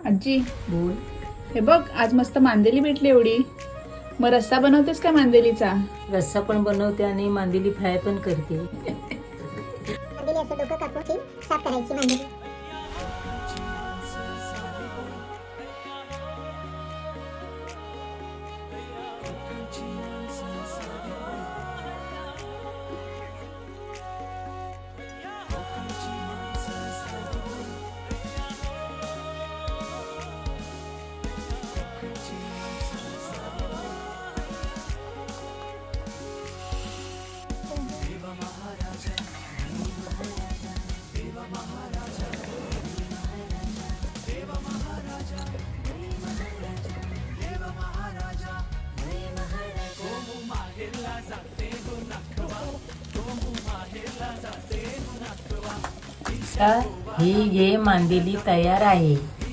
आजी बोल. हे बघ, आज मस्त मांदेली भेटली एवढी. मग रस्सा बनवतेस का मांदेलीचा? रस्सा पण बनवते आणि मांदेली फ्राय पण करते. मांदेली असं डोकं कापून साफ करायची मांदेली. ही घे मांदेली तयार आहे.